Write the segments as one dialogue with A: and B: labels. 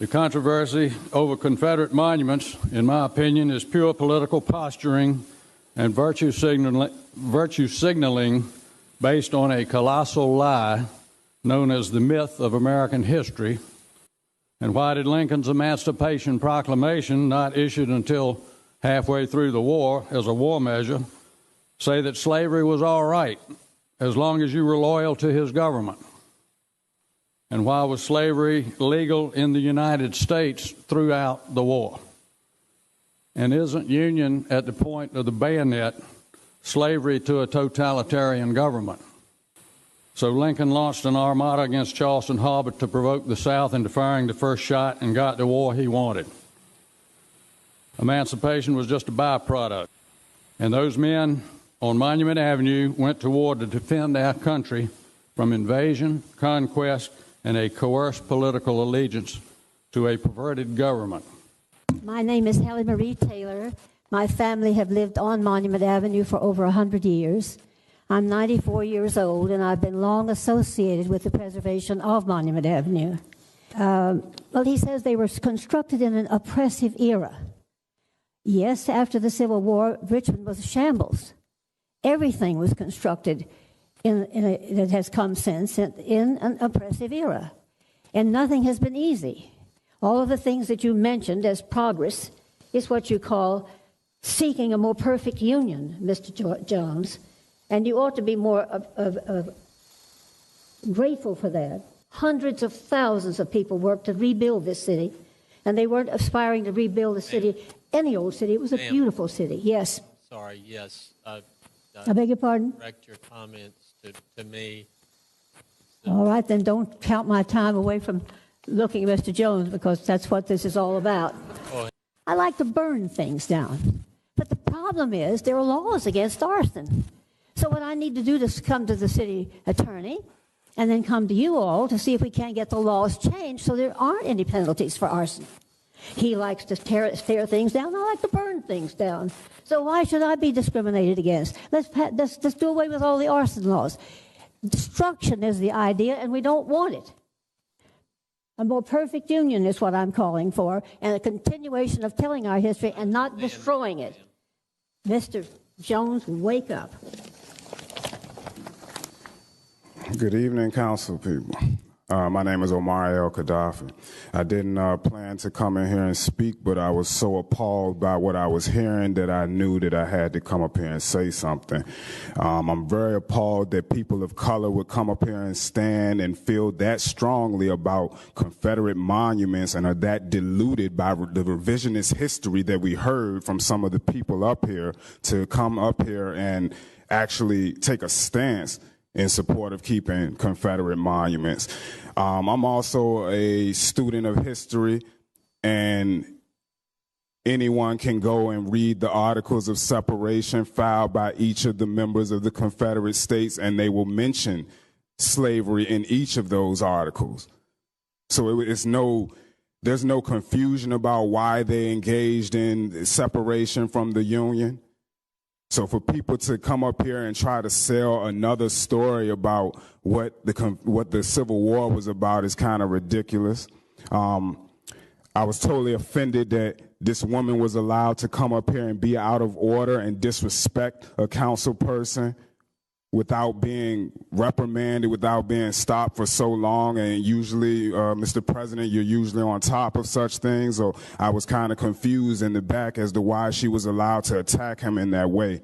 A: The controversy over Confederate monuments, in my opinion, is pure political posturing and virtue signaling based on a colossal lie known as the myth of American history. And why did Lincoln's Emancipation Proclamation, not issued until halfway through the war as a war measure, say that slavery was all right as long as you were loyal to his government? And why was slavery legal in the United States throughout the war? And isn't Union at the point of the bayonet slavery to a totalitarian government? So Lincoln launched an armada against Charleston Harbor to provoke the South into firing the first shot and got the war he wanted. Emancipation was just a byproduct. And those men on Monument Avenue went to war to defend our country from invasion, conquest, and a coerced political allegiance to a perverted government.
B: My name is Helen Marie Taylor. My family have lived on Monument Avenue for over 100 years. I'm 94 years old, and I've been long associated with the preservation of Monument Avenue. Well, he says they were constructed in an oppressive era. Yes, after the Civil War, Richmond was a shambles. Everything was constructed that has come since in an oppressive era. And nothing has been easy. All of the things that you mentioned as progress is what you call seeking a more perfect union, Mr. Jones. And you ought to be more grateful for that. Hundreds of thousands of people worked to rebuild this city, and they weren't aspiring to rebuild the city, any old city. It was a beautiful city. Yes.
C: Sorry, yes.
B: I beg your pardon?
C: Direct your comments to me.
B: All right, then don't count my time away from looking at Mr. Jones, because that's what this is all about. I like to burn things down. But the problem is there are laws against arson. So what I need to do is come to the city attorney and then come to you all to see if we can't get the laws changed so there aren't any penalties for arson. He likes to tear things down. I like to burn things down. So why should I be discriminated against? Let's do away with all the arson laws. Destruction is the idea, and we don't want it. A more perfect union is what I'm calling for, and a continuation of telling our history and not destroying it. Mr. Jones, wake up.
D: Good evening, council people. My name is Omar El-Gaddafi. I didn't plan to come in here and speak, but I was so appalled by what I was hearing that I knew that I had to come up here and say something. I'm very appalled that people of color would come up here and stand and feel that strongly about Confederate monuments and are that deluded by the revisionist history that we heard from some of the people up here to come up here and actually take a stance in support of keeping Confederate monuments. I'm also a student of history, and anyone can go and read the Articles of Separation filed by each of the members of the Confederate States, and they will mention slavery in each of those articles. So there's no confusion about why they engaged in separation from the Union. So for people to come up here and try to sell another story about what the Civil War was about is kind of ridiculous. I was totally offended that this woman was allowed to come up here and be out of order and disrespect a council person without being reprimanded, without being stopped for so long. And usually, Mr. President, you're usually on top of such things. So I was kind of confused in the back as to why she was allowed to attack him in that way.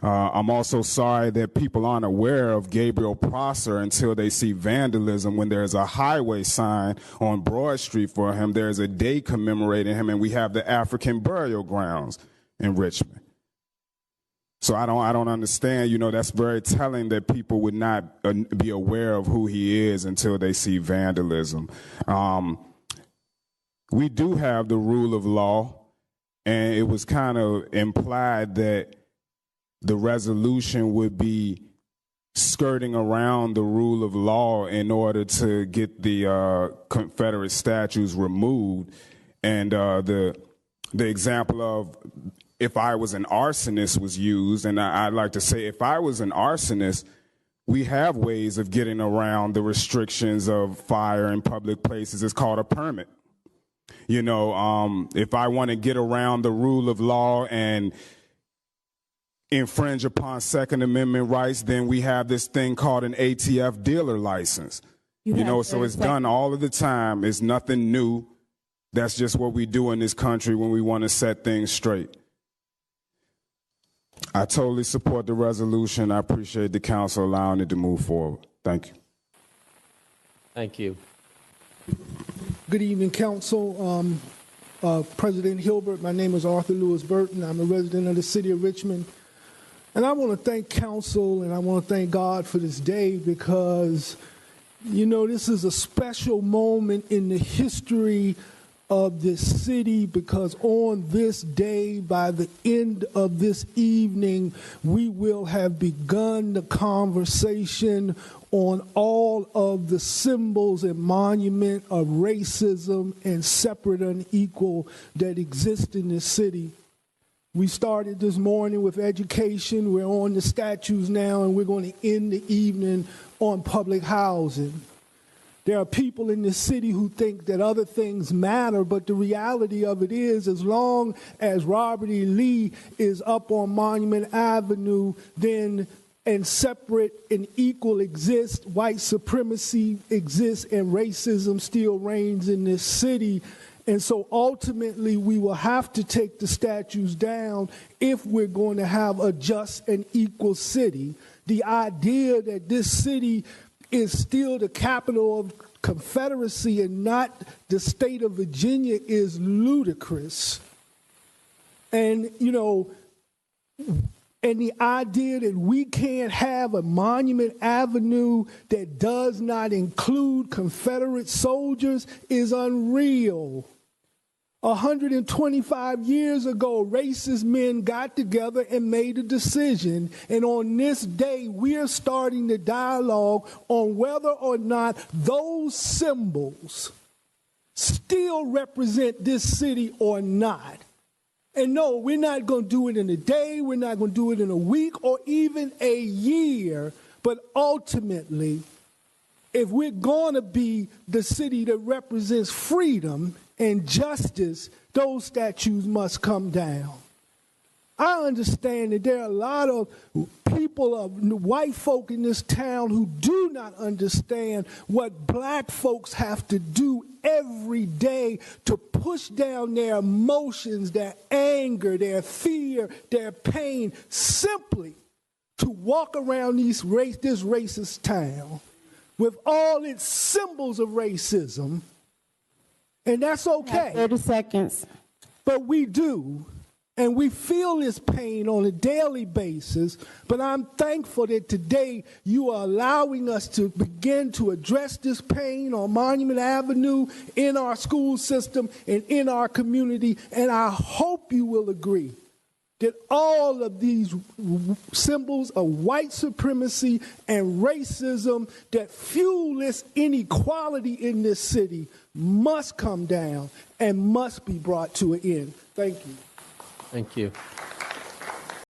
D: I'm also sorry that people aren't aware of Gabriel Prosser until they see vandalism. When there's a highway sign on Broad Street for him, there's a day commemorating him, and we have the African burial grounds in Richmond. So I don't understand, that's very telling that people would not be aware of who he is until they see vandalism. We do have the rule of law, and it was kind of implied that the resolution would be skirting around the rule of law in order to get the Confederate statues removed. And the example of if I was an arsonist was used, and I'd like to say if I was an arsonist, we have ways of getting around the restrictions of fire in public places. It's called a permit. You know, if I want to get around the rule of law and infringe upon Second Amendment rights, then we have this thing called an ATF dealer license. You know, so it's done all of the time. It's nothing new. That's just what we do in this country when we want to set things straight. I totally support the resolution. I appreciate the council allowing it to move forward. Thank you.
C: Thank you.
E: Good evening, Council. President Hilbert, my name is Arthur Lewis Burton. I'm a resident of the city of Richmond. And I want to thank Council and I want to thank God for this day because, you know, this is a special moment in the history of this city because on this day, by the end of this evening, we will have begun the conversation on all of the symbols and monument of racism and separate unequal that exist in this city. We started this morning with education. We're on the statues now, and we're going to end the evening on public housing. There are people in this city who think that other things matter, but the reality of it is as long as Robert E. Lee is up on Monument Avenue, then and separate and equal exist, white supremacy exists, and racism still reigns in this city. And so ultimately we will have to take the statues down if we're going to have a just and equal city. The idea that this city is still the capital of Confederacy and not the state of Virginia is ludicrous. And, you know, and the idea that we can't have a Monument Avenue that does not include Confederate soldiers is unreal. 125 years ago, racist men got together and made a decision. And on this day, we are starting the dialogue on whether or not those symbols still represent this city or not. And no, we're not going to do it in a day, we're not going to do it in a week or even a year. But ultimately, if we're going to be the city that represents freedom and justice, those statues must come down. I understand that there are a lot of people, white folk in this town who do not understand what black folks have to do every day to push down their emotions, their anger, their fear, their pain, simply to walk around this racist town with all its symbols of racism. And that's okay.
F: 30 seconds.
E: But we do. And we feel this pain on a daily basis. But I'm thankful that today you are allowing us to begin to address this pain on Monument Avenue, in our school system, and in our community. And I hope you will agree that all of these symbols of white supremacy and racism that fuel this inequality in this city must come down and must be brought to an end. Thank you.
C: Thank you.